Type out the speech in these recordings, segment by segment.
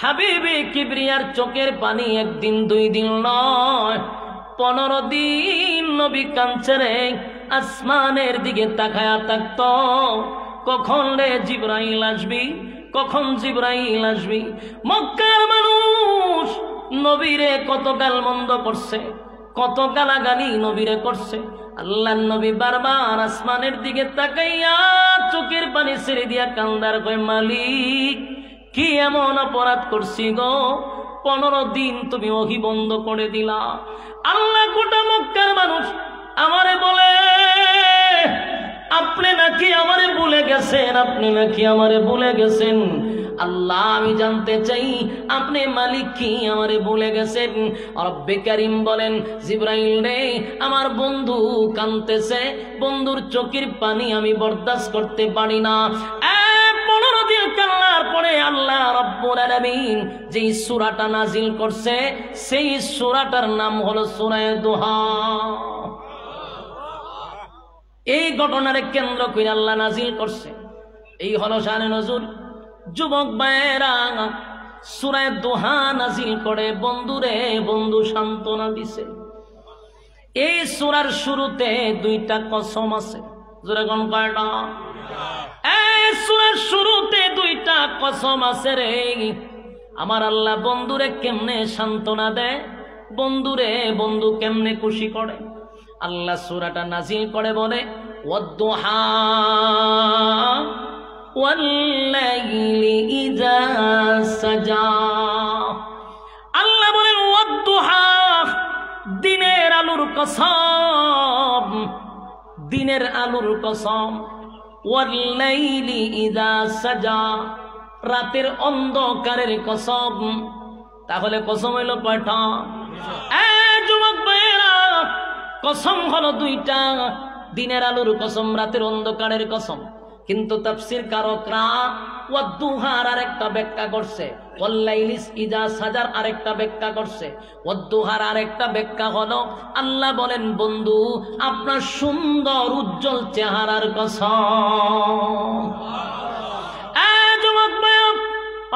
হাবিবে কিবরিয়ার চোখের পানি একদিন দুই দিন নয়, 15 দিন নবী কাঁদছে রে, আসমানের দিকে তাকায়া থাকত। কখন রে জিবরাইল আসবি, কখন জিবরাইল আসবি। মক্কার মানুষ নবীরে কত গালমন্দ করছে, কত গালাগালি নবীরে করছে। আল্লাহর নবী বারবার আসমানের দিকে তাকাইয়া চোখের পানি ছেড়ে দিয়া কান্দার কয়, মালিক কি এমন অপরাধ করছি গো, 15 দিন তুমি ওহী বন্ধ করে দিলা। আল্লাহ গোটা মক্কার মানুষ আমারে বলে, আপনি নাকি আমারে ভুলে গেছেন, আপনি নাকি আমারে ভুলে গেছেন। আল্লাহ আমি জানতে চাই আপনি মালিক কি আমারে ভুলে গেছেন। রব্বে কারীম বলেন, জিবরাইল রে, আমার বন্ধু কাঁদতেছে, বন্ধুর চোখের পানি আমি বরদাস্ত করতে পারি না। 15 দিন কান্নার পরে আল্লাহ রব্বুল আলামিন যেই সূরাটা নাজিল করছে, সেই সূরাটার নাম হলো সূরা দুহা। এই ঘটনারে কেন্দ্র করে আল্লাহ নাজিল করছে। এই হলো শানে নজুল। যুবক ভাইয়েরা, সূরা দুহা নাজিল করে বন্ধুরে বন্ধু সান্ত্বনা দিছে। এই সূরার শুরুতে 2টা কসম আছে। জোরে কোন কয়টা? এই সূরার শুরুতে 2টা কসম আছে রে। আমার আল্লাহ বন্ধুরে কেমনে সান্ত্বনা দেয়, বন্ধুরে বন্ধু কেমনে খুশি করে। আল্লাহ সূরাটা নাজিল করে বলে, ওয়াদ-দুহা ওয়াল-লাইলি ইযা সাজা। আল্লাহ বলেন ওয়াদ-দুহা, দিনের আলোর কসম, দিনের আলোর কসম। ওয়াল-লাইলি ইযা সাজা, রাতের অন্ধকারের কসম। তাহলে কসম হইল কয়টা? যুবক ভাইয়েরা, কসম হলো 2টা, দিনের আলোর কসম, রাতের অন্ধকারের কসম। কিন্তু তাফসীর কারকরা ওয়াদ-দুহার আরেকটা ব্যাখ্যা করছে, ওয়াল-লাইলি ইযা সাজার আরেকটা ব্যাখ্যা করছে। ওয়াদ-দুহার আরেকটা ব্যাখ্যা হলো, আল্লাহ বলেন বন্ধু আপনার সুন্দর উজ্জ্বল চেহারার কসম। যুবক ভাই,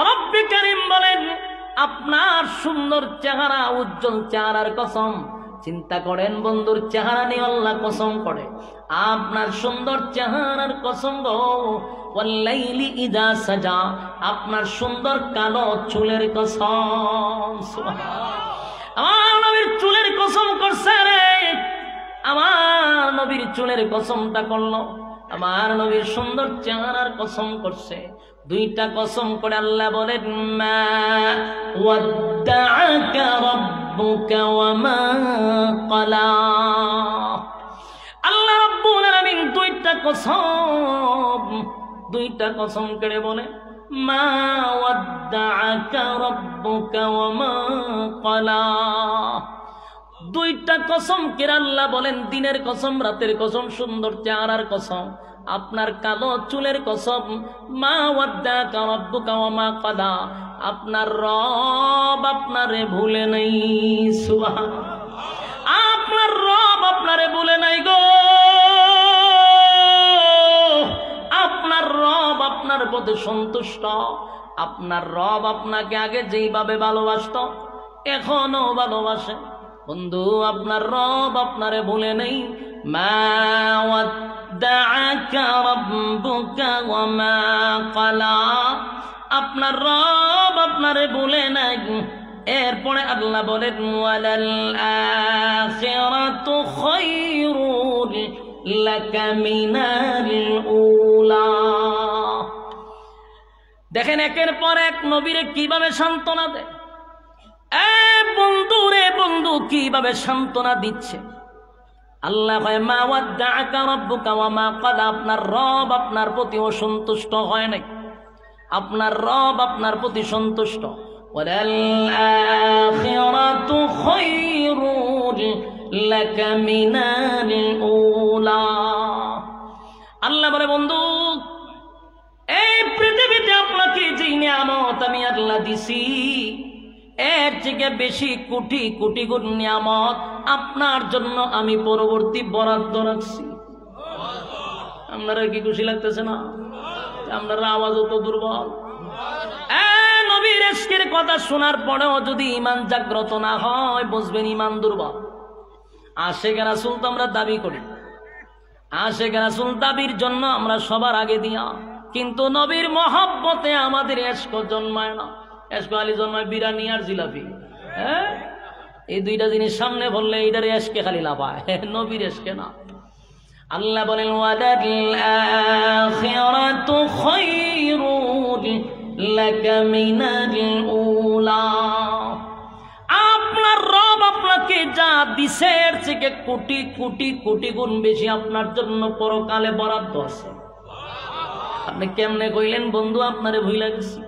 রব্বে কারীম বলেন আপনার সুন্দর চেহারা, উজ্জ্বল চেহারার কসম। চিন্তা করেন, বন্ধুর চেহারা নিয়ে আল্লাহ কসম করে, আপনার সুন্দর চেহারার কসম গো। ওয়াল-লাইলি ইযা সাজা, আপনার সুন্দর কালো চুলের কসম। আমার নবীর চুলের কসম করছে রে, আমার নবীর চুলের কসমটা করলো, আমার নবীর সুন্দর চেহারার কসম করছে। 2টা কসম করে আল্লাহ বলেন, মা ওয়াদ্দাআকা রাব্বুকা ওয়া মা ক্বালা। আল্লাহ রাব্বুল আলামিন 2টা কসম করে বলে, মা ওয়াদ্দাআকা রাব্বুকা ওয়া মা ক্বালা। 2টা কসম করে আল্লাহ বলেন, দিনের কসম, রাতের কসম, সুন্দর চেহারার কসম, আপনার কালো চুলের কসম। মা ওয়াদ্দাআকা রাব্বুকা ওয়া মা ক্বালা, আপনার রব আপনারে ভুলে নাই। সুবহানাল্লাহ, আপনার রব আপনারে ভুলে নাই গো। আপনার রব আপনার প্রতি সন্তুষ্ট। আপনার রব আপনাকে আগে যেইভাবে ভালোবাসতো এখনো ভালোবাসে। বন্ধু, আপনার রব আপনারে ভুলে নেই। মা ওয়াদ্দাআকা রাব্বুকা ওয়া মা ক্বালা, আপনার রব আপনারে ভুলে নাই। এরপরে আল্লাহ বলেন, ওয়ালাল আখিরাতু খায়রুল লাকা মিনাল উলা। দেখেন একের পর এক নবীরে কিভাবে সান্ত্বনা দেয়। বন্ধু রে বন্ধু কিভাবে সান্ত্বনা দিচ্ছে। আল্লাহ কয়, মা ওয়াদ্দাআকা রাব্বুকা ওয়া মা ক্বালা, আপনার রব আপনার প্রতি অসন্তুষ্ট হয় নাই, আপনার রব আপনার প্রতি সন্তুষ্ট। ওয়ালাল আখিরাতু খায়রুল লাকা মিনাল উলা। আল্লাহ বলে, বন্ধু এই পৃথিবীতে আপনাকে যে নিয়ামত আমি আল্লাহ দিছি, এর থেকে বেশি কোটি কোটি গুণ নিয়ামত আপনার জন্য আমি পরবর্তী বরাদ্দ রাখছি। আপনারা কি খুশি লাগতেছে না? আপনারা আওয়াজও তো দুর্বল। নবীর ইশকের কথা শোনার পরেও যদি ঈমান জাগ্রত না হয়, বুঝবেন ঈমান দুর্বল। আশিক রাসূল তো আমরা দাবি করি, আশিক রাসূল দাবির জন্য আমরা সবার আগে দিয়া, কিন্তু নবীর মহব্বতে আমাদের ইশক জন্মায় না। ইশক আলী জন্মায় বিরিয়ানি আর জিলাপি। হ্যাঁ, এই দুইটা জিনিস সামনে বললে এইটার ইশকে খালি লাফায়, নবীর ইশকে না। আল্লাহ বলেন ওয়ালাল আখিরাতু খায়রুল লাকা মিনাল উলা। আপনার রব আপনাকে যা দিছে এর থেকে কোটি কোটি কোটি গুণ বেশি আপনার জন্য পরকালে বরাদ্দ আছে। আপনি কেমনে কইলেন বন্ধু আপনারে ভুইলা গেছি?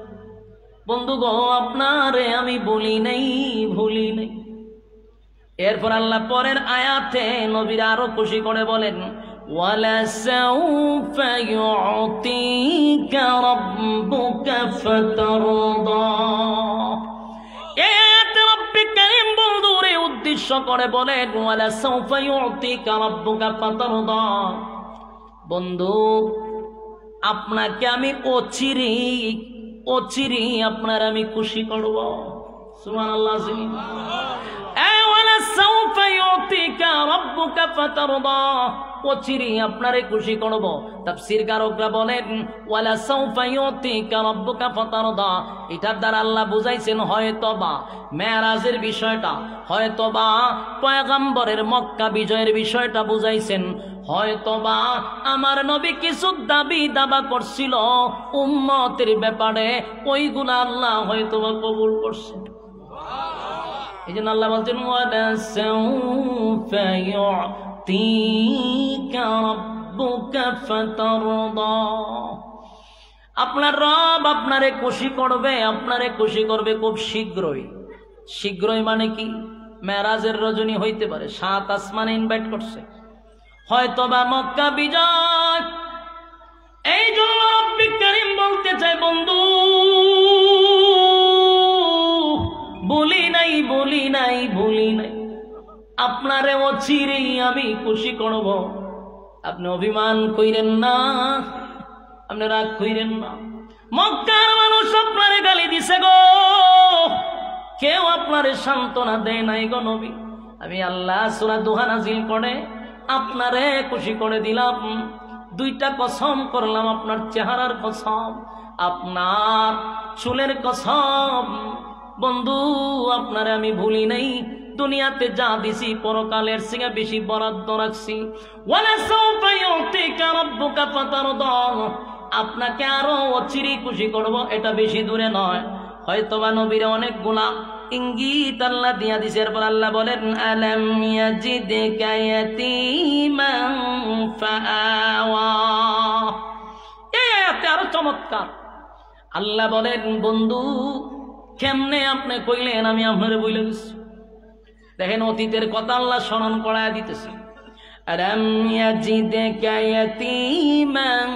বন্ধু গো, আপনারে আমি বলি নাই, ভুলি নাই। এরপর আল্লাহ পরের আয়াতে নবীর আরো খুশি করে বলেন ওয়ালা সাউফা ইউতিকা রাব্বুকা ফাতারদা। এই আয়াতে রব্বুল কারীম বন্ধুরে উদ্দেশ্য করে বলেন ওয়ালা সাউফা ইউতিকা রাব্বুকা ফাতারদা। বন্ধু, আপনাকে আমি অচিরেই আপনার আমি খুশি করব। সুবহানাল্লাহ। আপনারে খুশি করব। তাফসীর কারকরা বলেন ওয়ালা সাউফা ইউতিকা রাব্বুকা ফাতারদা, এটার দ্বারা আল্লাহ বুঝাইছেন হয়তোবা মেরাজের বিষয়টা, হয়তোবা পয়গম্বরের মক্কা বিজয়ের বিষয়টা বুঝাইছেন, হয়তোবা আমার নবী কিছু দাবি দাবা করছিল উম্মতের ব্যাপারে, ওইগুলা আল্লাহ হয়তোবা কবুল করছেন। এই জন্য আল্লাহ বলছেন ওয়ালা সাউফা ইউতিকা রাব্বুকা ফাতারদা। আপনার রব আপনারে খুশি করবে, আপনারে খুশি করবে খুব শীঘ্রই। শীঘ্রই মানে কি? মেরাজের রজনী হইতে পারে, 7 আসমানে ইনভাইট করছে, হয়তোবা মক্কা বিজয়। এই জন্য রব্বুল কারীম বলতে চাই বন্ধু, ভুলি নাই আপনারে অচিরেই আমি খুশি করব। আপনি অভিমান কইরেন না, আপনি রাগ কইরেন না। মক্কার মানুষ আপনারে গালি দিছে গো, কেউ আপনারে সান্ত্বনা দেয় নাই গো নবী। আমি আল্লাহ সূরা দুহা নাজিল করে আপনারে খুশি করে দিলাম। 2টা কসম করলাম, আপনার চেহারার কসম, আপনার চুলের কসম। বন্ধু, আপনারে আমি ভুলি নাই। দুনিয়াতে যা দিছি পরকালের থেকে বেশি বরাদ্দ রাখছি। ওয়ালা সাউফা ইউতিকা রাব্বুকা ফাতারদা, আপনাকে আরো অচিরেই খুশি করব, এটা বেশি দূরে নয়। হয়তোবা নবীর অনেকগুলা ইঙ্গিত আল্লাহ দিয়া দিছে। এরপর আল্লাহ বলেন আলাম ইয়াজিদকা ইয়াতীমান ফাআওয়া। এই আয়াতে আরো চমৎকার আল্লাহ বলেন বন্ধু, কেমনে আপনি কইলেন আমি আপনারে বইলে গেছি। দেখেন অতীতের কথা আল্লাহ স্মরণ করায় দিতেছে। আলাম ইয়াজিদকা ইয়াতীমান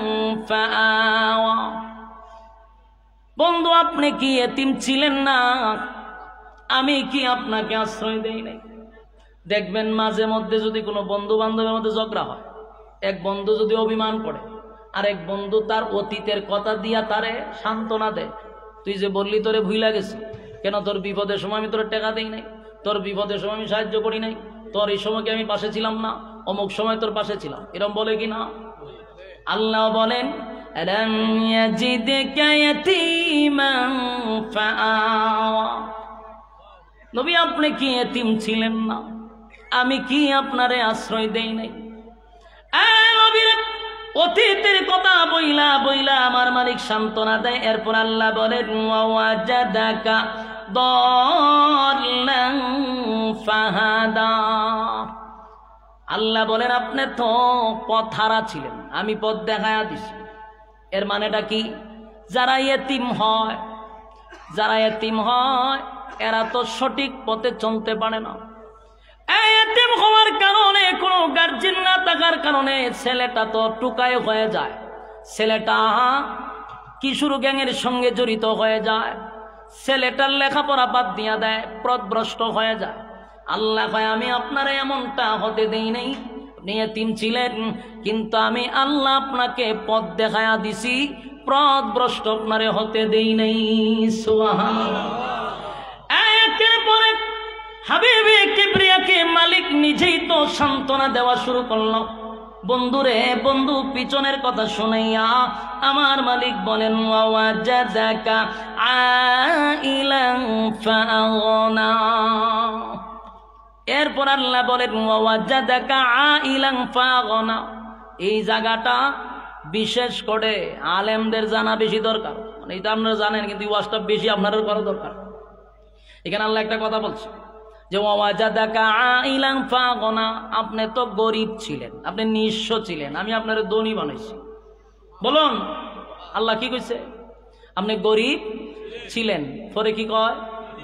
ফাআওয়া। বন্ধু, আপনি কি এতিম ছিলেন না? আমি কি আপনাকে আশ্রয় দেই নাই? দেখবেন মাঝে মধ্যে যদি কোনো বন্ধু বান্ধবের মধ্যে ঝগড়া হয়, এক বন্ধু যদি অভিমান করে, আর এক বন্ধু তার অতীতের কথা দিয়া তারে সান্ত্বনা দেয়। তুই যে বললি তোরে ভুইলা গেছি, কেন? তোর বিপদের সময় আমি তোরে টাকা দেই নাই, তোর বিপদের সময় আমি সাহায্য করি নাই, তোর এই সময় কি আমি পাশে ছিলাম না? অমুক সময় তোর পাশে ছিলাম, এরকম বলে কি না? আল্লাহ বলেন আলাম ইয়াজিদকা ইয়াতীমান ফাআওয়া। নবী, আপনি কি এতিম ছিলেন না? আমি কি আপনারে আশ্রয় দেই নাই? নবীর অতীতের কথা বইলা বইলা আমার মালিক সান্ত্বনা দেয়। এরপর আল্লাহ বলেন ওয়াজাদাকা দাল্লান ফাহাদা। আল্লাহ বলেন আপনি তো পথহারা ছিলেন, আমি পথ দেখায়া দিছি। এর মানেটা কি? যারা এতিম হয় এরা তো সঠিক পথে চলতে পারে না। এতিম হওয়ার কারণে, কোনো গার্জিয়ান না থাকার কারণে ছেলেটা তো টুকায় হয়ে যায়, ছেলেটা কিশোর গ্যাংয়ের সঙ্গে জড়িত হয়ে যায়, ছেলেটার লেখাপড়া বাদ দিয়া দেয়, পথভ্রষ্ট হয়ে যায়। আল্লাহ কয় আমি আপনারে এমনটা হতে দেই নাই। আপনি এতিম ছিলেন, কিন্তু আমি আল্লাহ আপনাকে পথ দেখায়া দিছি, পথভ্রষ্ট আপনারে হতে দেই নাই। সুবহানাল্লাহ। একের পর এক হাবিবে কিবরিয়াকে মালিক নিজেই তো সান্ত্বনা দেওয়া শুরু করলো। বন্ধুরে বন্ধু, পিছনের কথা শুনাইয়া আমার মালিক বলেন ওয়াজাদাকা আইলান ফাগনা। এরপর আল্লাহ বলেন ওয়াজাদাকা আইলান ফাগনা। এই জায়গাটা বিশেষ করে আলেমদের জানা বেশি দরকার। মানে এটা আপনারা জানেন, কিন্তু ওয়াজটা বেশি আপনাদের করা দরকার। এখানে আল্লাহ একটা কথা বলছে যে ওয়াজাদাকা আইলান ফাগনা। আপনি তো গরিব ছিলেন, আপনি নিঃস্ব ছিলেন, আমি আপনার ধনী বানাইছি। বলুন আল্লাহ কি কইছে? আপনি গরিব ছিলেন, পরে কি কয়?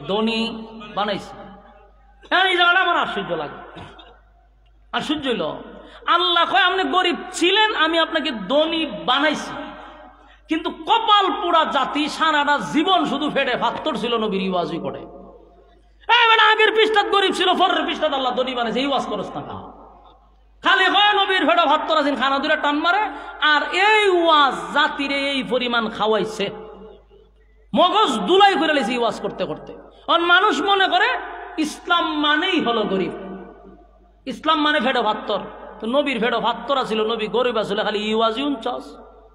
ধনী বানাইছি। এই জায়গাটা আমার আশ্চর্য লাগে। আশ্চর্য হইল, আল্লাহ কয় আপনি গরিব ছিলেন, আমি আপনাকে ধনী বানাইছি। কিন্তু কপাল পোড়া জাতি সারাটা জীবন শুধু ফেটে ফাত্তর ছিল, নবীর ওয়াজই করে। আগের পৃষ্ঠাত গরিব ছিল, পরের পৃষ্ঠাত আল্লাহ ধনী বানাইছে। এই ওয়াজ করস না কা? খালি হয় নবীর ফেটে ফাত্তর আছেন, খানা দুটা টান মারে। আর এই ওয়াজ জাতিরে এই পরিমাণ খাওয়াইছে, মগজ দুলাই করে লেছে এই ওয়াজ করতে করতে। আর মানুষ মনে করে ইসলাম মানেই হলো গরিব, ইসলাম মানে ফেটে ফাত্তর। তো নবীর ফেটে ফাত্তর ছিল, নবী গরিব আসলে খালি ইওয়াজই উনচাস।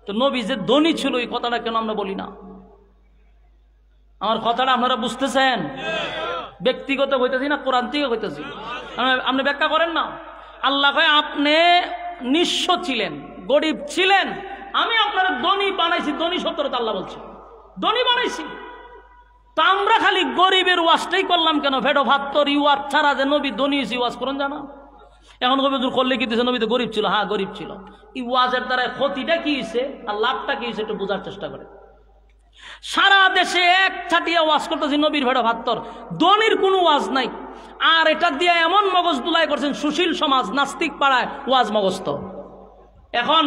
তো নবী যে ধনী ছিল এই কথাটা কেন আমরা বলি না? আমার কথাটা আপনারা বুঝতেছেন? ব্যক্তিগত হইতেছি না কোরআন থেকে হইতেছি? আপনি ব্যাখ্যা করেন না। আল্লাহ কয় আপনি নিঃস্ব ছিলেন, গরিব ছিলেন, আমি আপনার ধনী বানাইছি। ধনী সত্তরতা আল্লাহ বলছে, ধনী বানাইছি। তো আমরা খালি গরিবের ওয়াজটাই করলাম কেন? ফেটো ভাত্তর ইওয়াজ ছাড়া যে নবী ধনী হয়েছে ওয়াজ করুন জানা? এখন কবি করলে কি দিয়েছে? নবী তো গরিব ছিল। হ্যাঁ গরিব ছিল। এই ওয়াজের দ্বারা ক্ষতিটা কি হয়েছে আর লাভটা কি হয়েছে একটু বোঝার চেষ্টা করে। সারা দেশে এক ছাটিয়া ওয়াজ করতেছি নবীর ফেটো ভাত্তর, ধনীর কোনো ওয়াজ নাই। আর এটা দিয়ে এমন মগজ দুলাই করছেন সুশীল সমাজ, নাস্তিক পাড়ায় ওয়াজ মগস্ত। এখন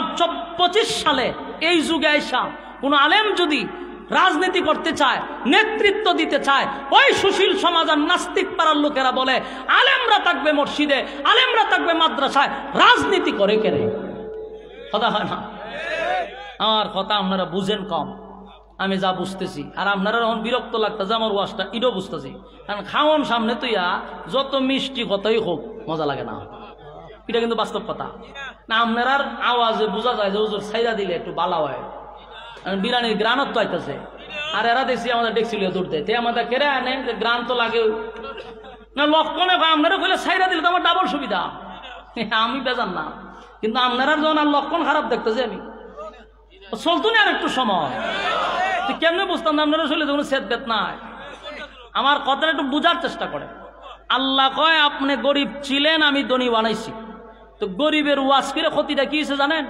25 সালে এই যুগে আইসা কোন আলেম যদি রাজনীতি করতে চায়, নেতৃত্ব দিতে চায়, ওই সুশীল সমাজ আর নাস্তিক পাড়ার লোকেরা বলে আলেমরা থাকবে মসজিদে, আলেমরা থাকবে মাদ্রাসায়, রাজনীতি করে কেনে? কথা হয় না? আমার কথা আপনারা বুঝেন কম, আমি যা বুঝতেছি। আর আপনারা এখন বিরক্ত লাগতেছে আমার ওয়াজটা, এটাও বুঝতেছি। কারণ খাওয়ান সামনে তুইয়া যত মিষ্টি কথাই হোক মজা লাগে না, এটা কিন্তু বাস্তব কথা না। আপনার আওয়াজে বোঝা যায় যে হুজুর ছাইরা দিলে একটু বালা হয়, বিরানির গ্রানত তো আইতেছে। আর এরা দেখছি আমাদের ডেকছিল দৌড়তে, তে আমাদের কেড়ে আনে যে গ্রান তো লাগে না। লক্ষণে আপনারা কইলে ছাইরা দিলে তো আমার ডাবল সুবিধা, আমি বেজান না। কিন্তু আপনারা যখন আর লক্ষণ খারাপ দেখতেছে, আমি চলতো না আর একটু সময় কেমনে বুঝতাম না আপনারা চলে যখন সেদ বেত নাই। আমার কথাটা একটু বুঝার চেষ্টা করে। আল্লাহ কয় আপনি গরিব ছিলেন, আমি ধনী বানাইছি। তো গরিবের ওয়াজ করে ক্ষতিটা কি হয়েছে জানেন?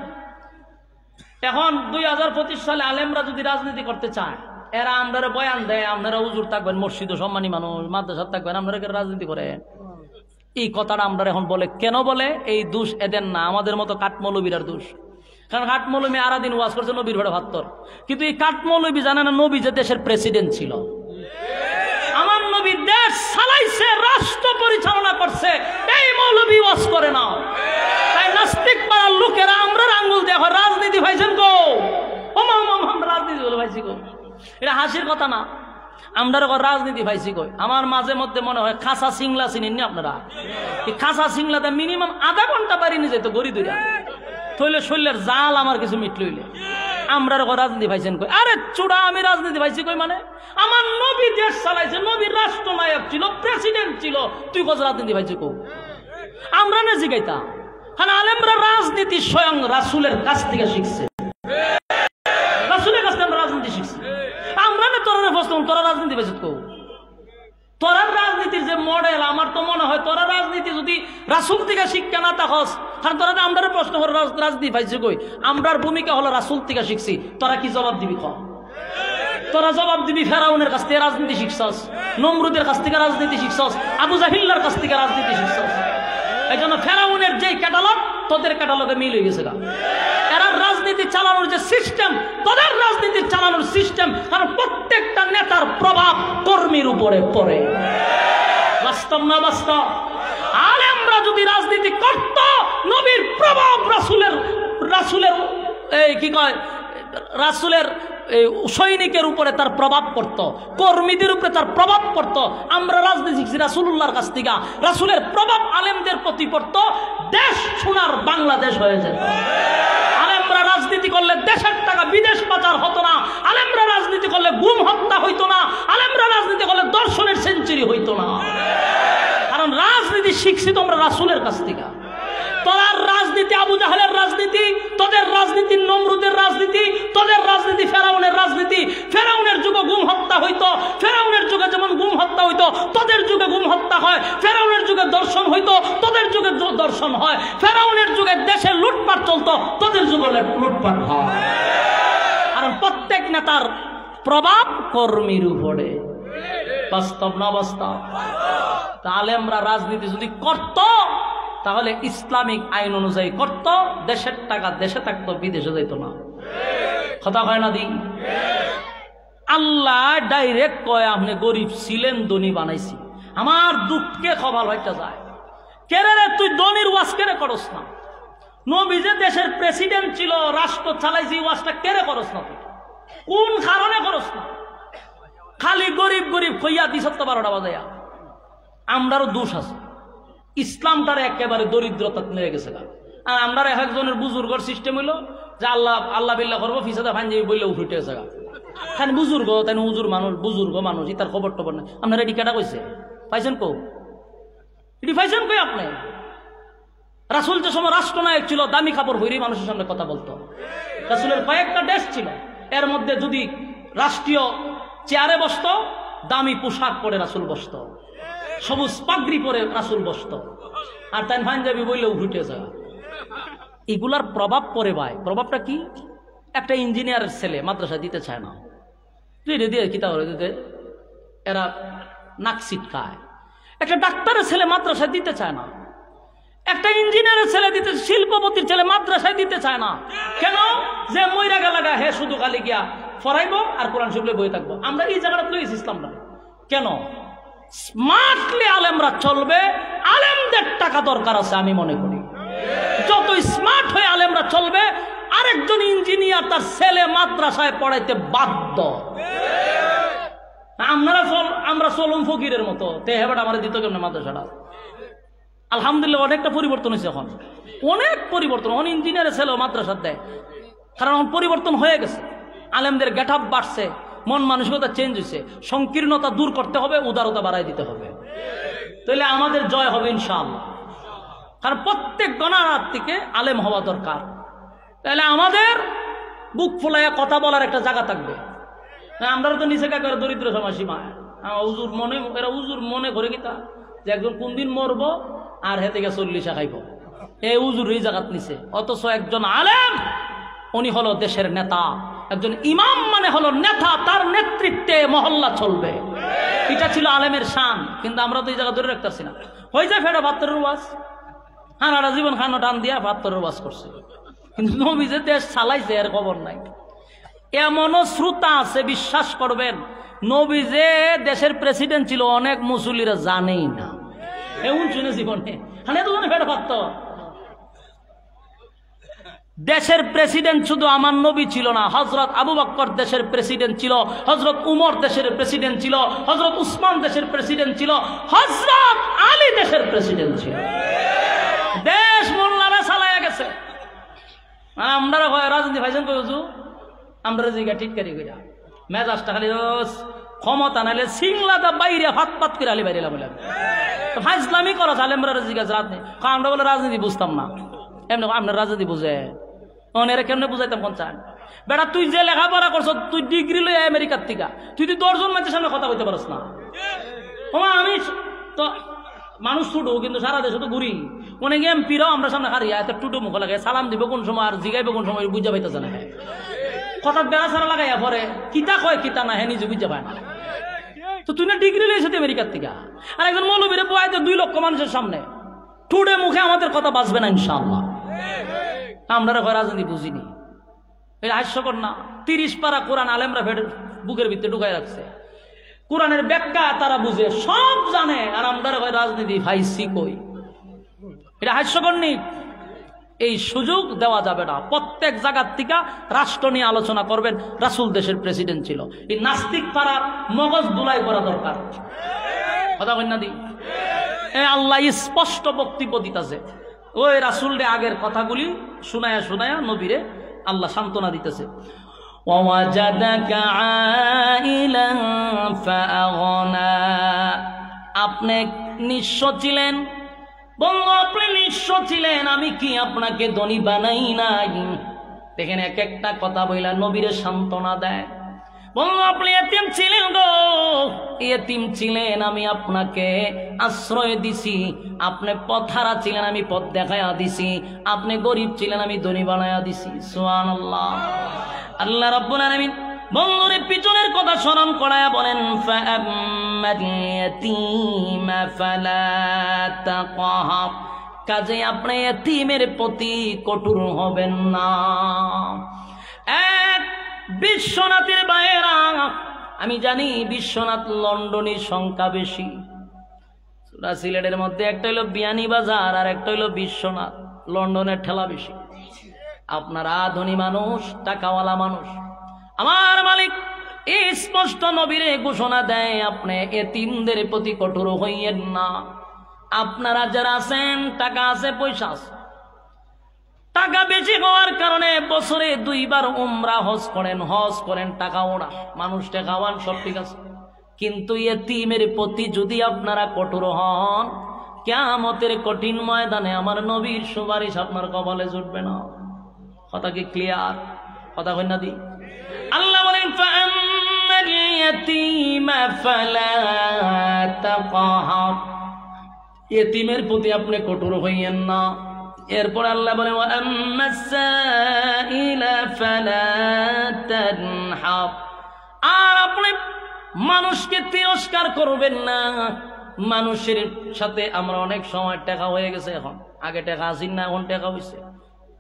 এখন 2025 সালে আলেমরা যদি রাজনীতি করতে চায়, এরা আপনারা বয়ান দেয় আপনারা হুজুর থাকবেন, মসজিদ সম্মানী মানুষ, মাদ্রাসা থাকবেন, আপনারা রাজনীতি করেন। এই কথাটা আমরা এখন বলে কেন বলে? এই দোষ এদের না, আমাদের মতো কাঠমৌলবীর দোষ। কারণ কাঠমৌলবী আরা দিন ওয়াজ করছে নবীর ভেড়া ভাত্তর, কিন্তু এই কাঠমৌলবী জানে না নবী যে দেশের প্রেসিডেন্ট ছিল। আমার নবী দেশ চালাইছে, রাষ্ট্র পরিচালনা করছে, এই মৌলবী ওয়াজ করে না। তাই নাস্তিক পাড়ার লোকেরা আমরা আঙ্গুল দেখো রাজনীতি ভাইছেন গো, আমরা রাজনীতি বলে ভাইছি গো। এটা হাসির কথা না, আমরা রাজনীতি ভাইছি কই। আমার মাঝে মধ্যে মনে হয় খাসা সিংলা চিনেননি আপনারা? এই খাসা সিংলাতে মিনিমাম আধা ঘন্টা বাড়ি নিয়ে যেত গড়ি দুইটা, থইলে শরীরের জাল আমার কিছু মিটলইলে। আমরা রাজনীতি ভাইছেন কই? আরে চূড়া আমি রাজনীতি ভাইছি কই মানে? আমার নবী দেশ চালাইছে, নবীর রাষ্ট্রনায়ক ছিল, প্রেসিডেন্ট ছিল, তুই কত রাজনীতি ভাইছি কো? আমরা না জিগাইতা। কারণ আলেমরা রাজনীতি স্বয়ং রাসূলের কাছ থেকে শিখছে, রাসূলের কাছ থেকে আমরা রাজনীতি শিখছি। আমরা না তোরা বসতাম, তোরা রাজনীতি ভাইছি কো? তোরার রাজনীতির যে মডেল, আমার তো মনে হয় তোরা রাজনীতি যদি রাসূল থেকে শিক্ষা না থাকস, কারণ তোরা তো আমরা প্রশ্ন করে রাজনীতি পাইছি কই? আমরার ভূমিকা হলো রাসূল থেকে শিখছি। তোরা কি জবাব দিবি? তোরা জবাব দিবি ফেরাউনের কাছ থেকে রাজনীতি শিখছস, নমরুদের কাছ থেকে রাজনীতি শিখছস, আবু জাহিল্লার কাছ থেকে রাজনীতি শিখছস। এই জন্য ফেরাউনের যেই ক্যাটালগ তোদের ক্যাটালগে মিল হয়ে গেছে। এরা রাজনীতি চালানোর যে সিস্টেম, তোদের রাজনীতি চালানোর সিস্টেম, কারণ প্রত্যেকটা নেতার প্রভাব কর্মীর উপরে পড়ে। বাস্তব না বাস্তব? আলেমরা যদি রাজনীতি করত, নবীর প্রভাব রাসূলের এই কি কয় রাসূলের সৈনিকের উপরে তার প্রভাব পড়ত, কর্মীদের উপরে তার প্রভাব পড়ত। আমরা রাজনীতি শিখছি রাসূলুল্লাহর কাছ থেকে, রাসূলের প্রভাব আলেমদের প্রতি পড়ত, দেশ সোনার বাংলাদেশ হয়ে যেত। আলেমরা রাজনীতি করলে দেশের টাকা বিদেশ পাচার হতো না, আলেমরা রাজনীতি করলে গুম হত্যা হইতো না, আলেমরা রাজনীতি করলে দর্শনের সেঞ্চুরি হইতো না। কারণ রাজনীতি শিখছি তোমরা রাসূলের কাছ থেকে। তোদের রাজনীতি আবু জাহেলের রাজনীতি, তোদের রাজনীতি নমরুদের রাজনীতি, তোদের রাজনীতি ফেরাউনের রাজনীতি। ফেরাউনের যুগে গুম হত্যা হইতো, ফেরাউনের যুগে যেমন গুম হত্যা হইতো তোদের যুগে গুম হত্যা হয়। ফেরাউনের যুগে দর্শন হইতো, তোদের যুগে দর্শন হয়। ফেরাউনের যুগে দেশে লুটপাট চলতো, তোদের যুগে লুটপাট হয়। কারণ প্রত্যেক নেতার প্রভাব কর্মীর উপরে। বাস্তব না বাস্তব? আলেমরা রাজনীতি যদি করত তাহলে ইসলামিক আইন অনুযায়ী করত, দেশের টাকা দেশে থাকতো, বিদেশে যাইতো না। কথা হয় না দি? আল্লাহ ডাইরেক্ট কয় আপনি গরিব ছিলেন, ধনী বানাইছি। আমার দুঃখকে খবর হইতে যায়, কেরে রে তুই ধনীর ওয়াজ কেরে করস না? নবী যে দেশের প্রেসিডেন্ট ছিল, রাষ্ট্র চালাইছি, ওয়াজটা কেরে করস না? তুই কোন কারণে করস না? খালি গরিব গরিব কইয়া দিস 12টা বাজাইয়া। আমরারও দোষ আছে, ইসলামটার একেবারে দরিদ্রতা নিয়ে গেছে। আর আমরা একজনের বুজুর্গর সিস্টেম হইলো যে আল্লাহ আল্লাহ বিল্লাহ করবো, ফিসাদা ফাঞ্জাবি বললে উঠে গেছে। খান বুজুর্গ, তাই উজুর মানুষ, বুজুর্গ মানুষ, ইতার খবর টবর নাই। আপনার এটি কেটা কইছে? পাইছেন কো? এটি পাইছেন কই আপনি? রাসূল যে সময় রাষ্ট্রনায়ক ছিল, দামি কাপড় পরে মানুষের সামনে কথা বলতো। রাসূলের কয়েকটা দেশ ছিল, এর মধ্যে যদি রাষ্ট্রীয় চেয়ারে বসত, দামি পোশাক পরে রাসূল বসত, সবুজ পাগড়ি পরে রাসূল বসত। আর তাই পাঞ্জাবি বললে উঠে যায়। এগুলার প্রভাব পড়ে ভাই। প্রভাবটা কি? একটা ইঞ্জিনিয়ারের ছেলে মাদ্রাসা দিতে চায় না, দিয়ে কিতাব দিতে এরা নাক ছিটকায়। একটা ডাক্তারের ছেলে মাদ্রাসায় দিতে চায় না, একটা ইঞ্জিনিয়ারের ছেলে দিতে, শিল্পপতির ছেলে মাদ্রাসায় দিতে চায় না। কেন? যে মইরা গেলাগা হে শুধু খালি গিয়া ফরাইবো আর কোরআন শরীফে বই থাকবো। আমরা এই জায়গাটা তুলে গেছি ইসলামটা। কেন? স্মার্টলি আলেমরা চলবে, আলেমদের টাকা দরকার আছে। আমি মনে করি যত স্মার্ট হয়ে আলেমরা চলবে, আরেকজন ইঞ্জিনিয়ার তার ছেলে মাদ্রাসায় পড়াইতে বাধ্য। আমরা চলুন ফকিরের মতো, তে হেবাটা আমার দিত কেমন মাদ্রাসাটা। আলহামদুলিল্লাহ অনেকটা পরিবর্তন হয়েছে, এখন অনেক পরিবর্তন। এখন ইঞ্জিনিয়ারের ছেলেও মাদ্রাসা দেয়, কারণ এখন পরিবর্তন হয়ে গেছে। আলেমদের গেট আপ বাড়ছে, মন মানসিকতা চেঞ্জ হয়েছে। সংকীর্ণতা দূর করতে হবে, উদারতা বাড়াই দিতে হবে, তাহলে আমাদের জয় হবে ইনশাআল্লাহ। কারণ প্রত্যেক গণার থেকে আলেম হওয়া দরকার, তাহলে আমাদের বুক ফোলাইয়া কথা বলার একটা জায়গা থাকবে। আমরা তো নিচে কাকার দরিদ্র সমাসীমা, উজুর মনে, এরা উজুর মনে করে কিতা যে একজন কোন দিন মরবো আর হেতে গিয়ে 40 খাইব, এই উজুর এই জায়গাত নিছে। অথচ একজন আলেম উনি হলো দেশের নেতা, একজন ইমাম মানে হলো নেতা, তার নেতৃত্বে মহল্লা চলবে। এটা ছিল আলেমের শান। কিন্তু আমরা তো এই জায়গা ধরে রাখতেছি না। হয়ে যায় ফেরা 72 ওয়াজ, হানারা জীবন খানো টান দিয়া 72 ওয়াজ করছে, কিন্তু নবী যে দেশ চালাইছে এর খবর নাই। এমনও শ্রোতা আছে, বিশ্বাস করবেন, নবী যে দেশের প্রেসিডেন্ট ছিল অনেক মুসল্লিরা জানেই না। এমন শুনে জীবনে হানে তো জানে ফেরা পারত। দেশের প্রেসিডেন্ট শুধু আমার নবী ছিল না, হযরত আবু বকর দেশের প্রেসিডেন্ট ছিল, হযরত উমর দেশের প্রেসিডেন্ট ছিল, হযরত উসমান দেশের প্রেসিডেন্ট ছিল, হযরত আলী দেশের প্রেসিডেন্ট ছিল। দেশ মোল্লারা চালাইয়া গেছে। আমরা রাজনীতি ভাইছেন কই হুজুর, আমরা জিগা ঠিক করি কইরা মেজাজটা খালি ক্ষমতা নাইলে সিংলাদা বাইরে হাত পাত করে আলি বাইরে বলে ফাইজলামি করা আলেমরা জিগা রাজনীতি। আমরা বলে রাজনীতি বুঝতাম না, এমনি আপনার রাজনীতি বুঝে এরা কেমনে বুঝাইতাম কোন চান? বেটা তুই যে লেখাপড়া করছ, তুই ডিগ্রি লই আমেরিকার থেকে, তুই 10 জন মানুষের সামনে কথা বলতে পারস না। আমি তো মানুষ ছুটু, কিন্তু সারা দেশে তো ঘুরি। অনেক এমপিরাও আমরা সামনে হারিয়া এত টুটু মুখ লাগে, সালাম দিব কোন সময় আর জিগাইব কোন সময় বুঝা পাইতেছে না। কথা বেড়া ছাড়া লাগাইয়া পরে কিতা কয় কিতা না হে নিজে বুঝা পায় না। তো তুই না ডিগ্রি লইছ আমেরিকার থেকে, আর একজন মৌলবীরে বয়াইতে 2 লক্ষ মানুষের সামনে টুডে মুখে আমাদের কথা বাঁচবে না ইনশাআল্লাহ। আমরা রাজনীতি বুঝিনি, এটা হাস্যকর না? 30 পারা কোরআন আলেমরা বুকের ভিতরে ঢুকাই রাখছে, কোরআনের ব্যাখ্যা তারা বুঝে, সব জানে, আর আমরা রাজনীতি ভাইসি কই। এটা হাস্যকর নি? এই সুযোগ দেওয়া যাবে না। প্রত্যেক জায়গার থেকে রাষ্ট্র নিয়ে আলোচনা করবেন। রাসূল দেশের প্রেসিডেন্ট ছিল। এই নাস্তিক পাড়ার মগজ দুলাই করা দরকার। কথা কই না দি? আল্লাহ স্পষ্ট বক্তব্য দিতেছে। ওই রাসূলের আগের কথাগুলি শুনায়া শুনায়া নবীরে আল্লাহ সান্ত্বনা দিতেছে। ওয়াজাদাকা আইলান ফাআগনা, আপনি নিঃস্ব ছিলেন, বলল আপনি নিঃস্ব ছিলেন, আমি কি আপনাকে ধনী বানাই নাই? দেখেন এক একটা কথা বইলা নবীরে সান্ত্বনা দেয়। বলল আপনি এতিম ছিলেন গো, এতিম ছিলেন, আমি আপনাকে আশ্রয় দিছি। আপনি পথহারা ছিলেন, আমি পথ দেখায়া দিছি। আপনি গরিব ছিলেন, আমি ধনী বানায়া দিছি। সুবহানাল্লাহ। আল্লাহ রাব্বুল আলামিন বন্ধুরে পিছনের কথা স্মরণ করায়া বলেন, ফাআম্মাল ইয়াতীমা ফালা তাকহার, কাজে আপনি এতিমের প্রতি কঠোর হবেন না। এক বিশ্বনাথের বাইরা, আমি জানি বিশ্বনাথ লন্ডনের সংখ্যা বেশি। সিলেটের মধ্যে একটা হইল বিয়ানীবাজার আর একটা হইল বিশ্বনাথ। লন্ডনের ঠেলা বেশি। আপনারা ধনী মানুষ, টাকাওয়ালা মানুষ। আমার মালিক এই স্পষ্ট নবীরে ঘোষণা দেয়, আপনি এতিমদের প্রতি কঠোর হইয়েন না। আপনারা যারা আছেন, টাকা আছে, পয়সা আছে, টাকা বেশি হওয়ার কারণে বছরে 2 বার উমরা হজ করেন, টাকা ওড়া, মানুষটা খাওয়ান, সব ঠিক আছে। কিন্তু এতিমের প্রতি যদি আপনারা কঠোর হন, কিয়ামতের কঠিন ময়দানে আমার নবীর সুপারিশ আপনার কপালে জুটবে না। কথা কি ক্লিয়ার? কথা কই না দি? আল্লাহ বলেন, ফাআম্মাল ইয়াতীমা ফালা তাকহার, এতিমের প্রতি আপনি কঠোর হইয়েন না। এরপর আল্লাহ বলেন, ওয়া আম্মাস সাইলা ফালা তানহার, আর আপনি মানুষকে তিরস্কার করবেন না। মানুষের সাথে আমরা অনেক সময় টাকা হয়ে গেছে, এখন আগে টাকা আসিন না, এখন টাকা হয়েছে।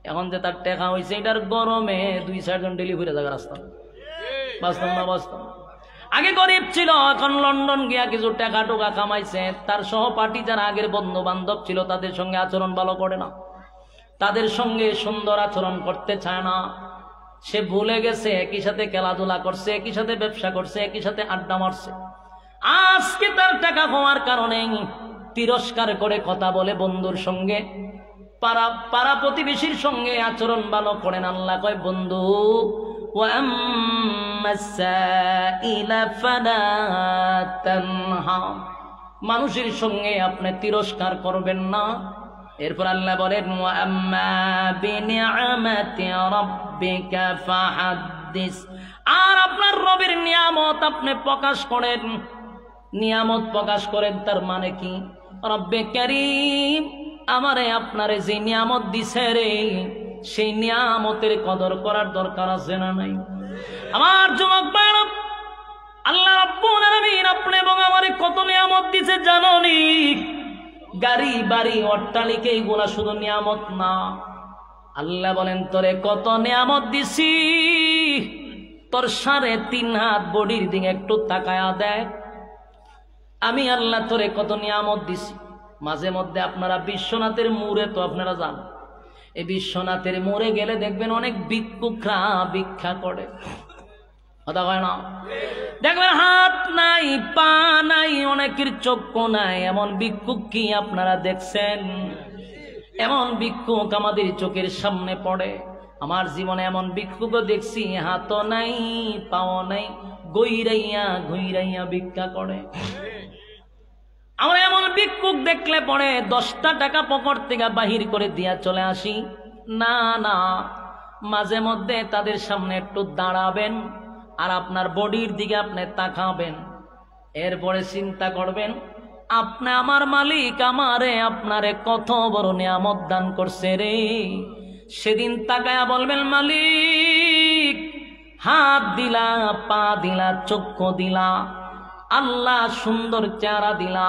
এখন যে তার টাকা হয়েছে, এটার গরমে 2-4 জন ডেলিভারি জায়গা রাস্তা বাঁচতাম না, বাঁচতাম। আগে গরিব ছিল, এখন লন্ডন গিয়া কিছু টাকা টোকা কামাইছে। তার সহপাঠী যারা আগের বন্ধু বান্ধব ছিল, তাদের সঙ্গে আচরণ ভালো করে না, তাদের সঙ্গে সুন্দর আচরণ করতে চায় না। সে ভুলে গেছে একই সাথে খেলাধুলা করছে, একই সাথে ব্যবসা করছে, একই সাথে আড্ডা মারছে। আজকে তার টাকা হওয়ার কারণে তিরস্কার করে কথা বলে বন্ধুর সঙ্গে, পাড়া প্রতিবেশীর সঙ্গে আচরণ ভালো করেন। আল্লাহ কয়, বন্ধু ওয়া আম্মাস সাইলা ফালা তানহা, মানুষের সঙ্গে আপনি তিরস্কার করবেন না। এরপর আল্লাহ বলেন, ওয়া আম্মা বিনিআমাতি রাব্বিকা ফাহাদ্দিস, আর আপনার রবের নিয়ামত আপনি প্রকাশ করেন। নিয়ামত প্রকাশ করেন তার মানে কি? রব্বে কারীম আমারে আপনারে যে নিয়ামত দিছে রে, সেই নিয়ামতের কদর করার দরকার আছে না নাই? আমার যুবক ভাইরা, আল্লাহ রাব্বুল আলামিন আপনি এবং আমারে কত নিয়ামত দিছে জানো নি? গাড়ি বাড়ি অট্টালিকা এগুলা শুধু নিয়ামত না। আল্লাহ বলেন, তোরে কত নিয়ামত দিছি, তোর 3.5 হাত বডির দিকে একটু তাকায়া দেয়, আমি আল্লাহ তোরে কত নিয়ামত দিছি। মাঝে মধ্যে আপনারা বিশ্বনাথের মোড়ে তো আপনারা যান, এই বিশ্বনাথের মোড়ে গেলে দেখবেন অনেক ভিক্ষুকরা ভিক্ষা করে। কথা কয় না? দেখবেন হাত নাই, পা নাই, অনেকের চক্ষু নাই। এমন ভিক্ষুক কি আপনারা দেখছেন? এমন ভিক্ষুক আমাদের চোখের সামনে পড়ে। আমার জীবনে এমন ভিক্ষুকও দেখছি, হাতও নাই, পাও নাই, ঘুইরাইয়া ভিক্ষা করে। আমরা এমন ভিক্ষুক দেখলে পরে 10টা টাকা পকেট থেকে বাহির করে দিয়া চলে আসি। না না, মাঝে মধ্যে তাদের সামনে একটু দাঁড়াবেন আর আপনার বডির দিকে আপনি তাকাবেন। এরপরে চিন্তা করবেন, আপনি আমার মালিক আমারে আপনারে কত বড় নিয়ামত দান করছে রে। সেদিন তাকায়া বলবেন, মালিক হাত দিলা, পা দিলা, চক্ষু দিলা, আল্লাহ সুন্দর চেহারা দিলা,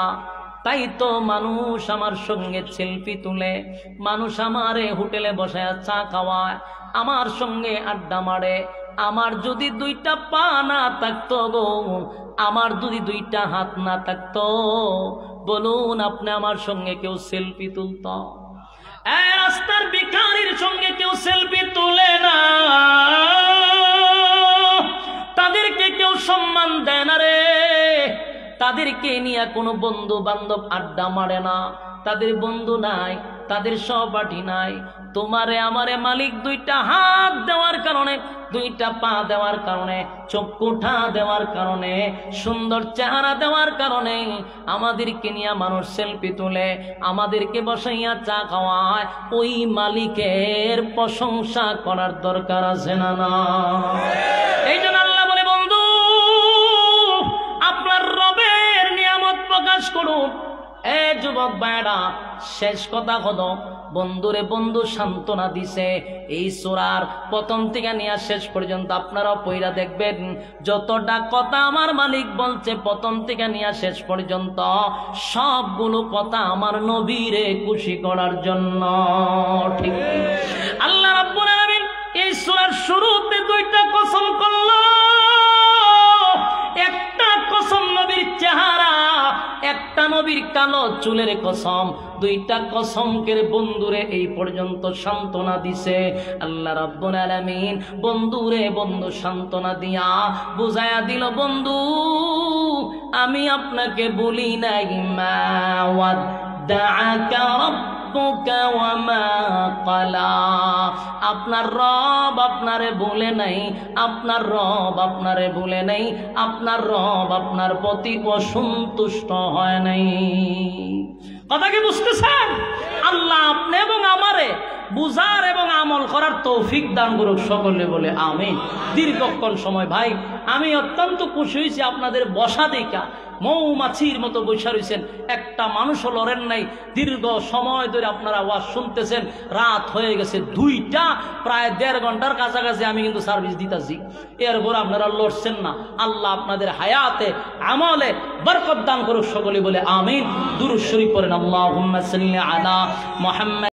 তাই তো মানুষ আমার সঙ্গে সেলফি তুলে, মানুষ আমারে হোটেলে বসায় চা খাওয়ায়, আমার সঙ্গে আড্ডা মারে। আমার যদি 2টা পা না থাকতো গো, আমার যদি 2টা হাত না থাকতো, বলুন আপনি আমার সঙ্গে কেউ সেলফি তুলত? রাস্তার ভিখারির সঙ্গে কেউ সেলফি তোলে না, তাদেরকে কেউ সম্মান দেয় না রে, তাদেরকে নিয়ে কোনো বন্ধু বান্ধব আড্ডা মারে না, তাদের বন্ধু নাই, তাদের সহপাঠী নাই। তোমারে আমারে মালিক দুইটা হাত দেওয়ার কারণে, দুইটা পা দেওয়ার কারণে, চক্ষুঠা দেওয়ার কারণে, সুন্দর চেহারা দেওয়ার কারণে আমাদেরকে নিয়ে মানুষ সেলফি তুলে, আমাদেরকে বসাইয়া চা খাওয়ায়। ওই মালিকের প্রশংসা করার দরকার আছে না? না। এই জন্য আল্লাহ বলে, বন্ধু আপনার রবের নিয়ামত প্রকাশ করুন। এ যুবক ভাইরা, শেষ কথা হলো, বন্ধুরে বন্ধু সান্ত্বনা দিছে। এই সূরার প্রথম থেকে নিয়ে শেষ পর্যন্ত আপনারা পড়া দেখবেন, যতটা কথা আমার মালিক বলছে প্রথম থেকে নিয়ে শেষ পর্যন্ত, সবগুলো কথা আমার নবীরে খুশি করার জন্য। ঠিক আল্লাহ রাব্বুল আলামিন এই সূরার শুরুতে দুইটা কসম করলো। একটা কসম নবীর চেহারা, একটা নবীর কালো চুলের কসম। দুইটা কসমকের বন্ধুরে এই পর্যন্ত সান্ত্বনা দিছে আল্লাহ রাব্বুল আলামিন। বন্ধুরে বন্ধু সান্ত্বনা দিয়া বুঝায়া দিল, বন্ধু আমি আপনাকে বলি নাই মা ওয়াদ্দাআকা রাব্বুকা ওয়া মা ক্বালা। আপনার রব আপনারে বলে নাই, আপনার রব আপনারে বলে নাই, আপনার রব আপনার প্রতি অসন্তুষ্ট হয় নাই। কথা কি বুঝতেছেন? আল্লাহ আপনি এবং আমারে বুঝার এবং আমল করার তৌফিক দান করুক সকলে বলে আমিন। দীর্ঘক্ষণ সময় ভাই আমি অত্যন্ত খুশি হয়েছি আপনাদের বসা দেখা, মৌমাছির মতো বসে রয়েছেন, একটা মানুষও লড়েন নাই। দীর্ঘ সময় ধরে আপনারা ওয়াজ শুনতেছেন, রাত হয়ে গেছে 2টা, প্রায় 1.5 ঘন্টার কাছাকাছি আমি কিন্তু সার্ভিস দিতেছি, এরপর আপনারা লড়ছেন না। আল্লাহ আপনাদের হায়াতে আমলে বরকত দান করুক সকলে বলে আমিন। দুরূদ শরীফ পড়েন, আল্লাহুম্মা সাল্লি আলা মুহাম্মাদ।